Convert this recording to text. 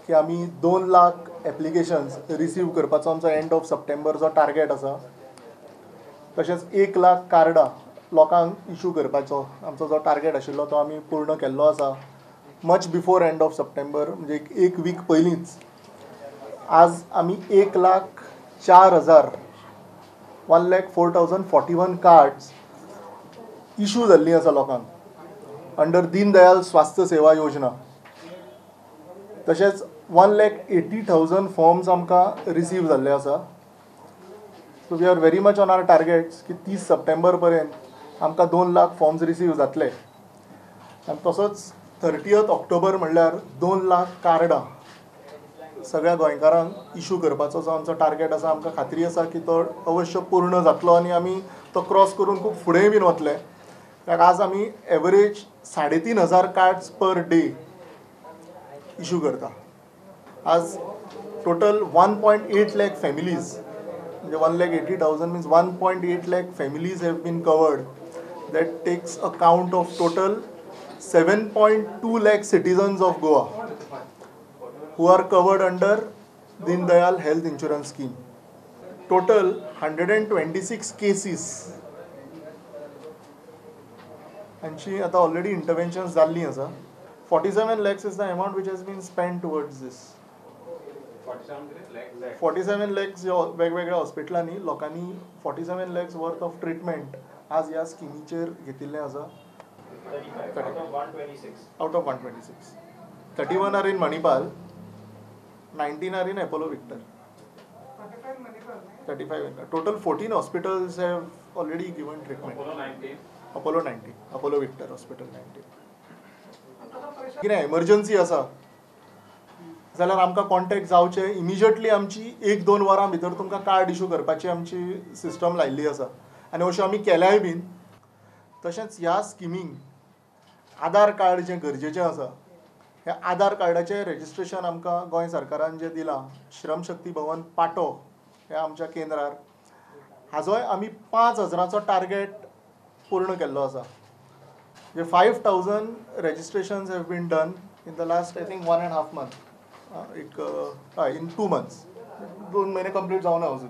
की आमी 2 lakh applications receive करपाचो आमचो एंड ऑफ सप्टेंबरचो टार्गेट आसा. तशेंच 1 लाख कार्डां लोकांक इशू करपाचो आमचो जो टार्गेट आशिल्लो तो आमी पूर्ण केल्लो आसा much before end of September, म्हणजे एक वीक पयलींच. आज आमी 1,04,000 1,04,041 कार्ड्स इशू जाल्लीं आसा लोकांक अंडर दीन दयाल स्वास्थ्य सेवा योजना. तशेंच 1,80,000 फॉर्म्स आमकां रिसीव जाल्ले आसा. So we are very much on our targets की 30 सप्टेंबर पर्यंत आमकां 2 लाख फॉर्म्स रिसीव जातले. आनी तसोच 30 ऑक्टोबर म्हणल्यार 2 लाख कार्डां सगळ्या गोंयकारांक इशू करपाचो जो आमचो टार्गेट आसा. आमकां खात्री आसा की तो अवश्य पूर्ण जातलो आनी आमी तो क्रॉस करून खूब फुडेंय बीन वतले. कित्याक आज आमी average 3,500 cards per day issue करता. आज टोटल 1.8 lakh फॅमिलीज, म्हणजे 1,80,000 means 1.8 lakh families have been covered. That takes a count of total 7.2 lakh citizens of Goa who are covered under Deen Dayal Health Insurance Scheme. Total 126 cases. And she आता already interventions जाल्ली आसा. 47 lakhs is the amount which has been spent towards this. 47 lakhs वेगवेगळ्या हॉस्पिटलांनी लोकांनी 47 lakhs worth of treatment आज ह्या स्किमीचेर घेतिल्लें आसा. 126 out of 126. 31 are in Manipal, 19 are in Apollo Victor. 35 in total 14 hospitals have already given treatment. Apollo 19. Apollo Victor Hospital 19. कितें emergency आसा जाल्यार आमकां कॉन्टॅक्ट जावचे इमिजिएटली. आमची 1-2 वरां भितर तुमकां कार्ड इशू करपाची आमची सिस्टम लायिल्ली आसा आनी अश्यो आमी केल्याय बीन. तशेंच ह्या स्किमीक आधार कार्ड जें गरजेचें आसा, ह्या आधार कार्डाचें रेजिस्ट्रेशन आमकां गोंय सरकारान जें दिलां श्रम शक्ती भवन पाटो ह्या आमच्या केंद्रार, हाजोय आमी 5,000चो टार्गेट पूर्ण केल्लो आसा. जे 5,000 registrations have been done in the last I think 1.5 months. In 2 months. 2 महिने कंप्लीट जाऊन अजून.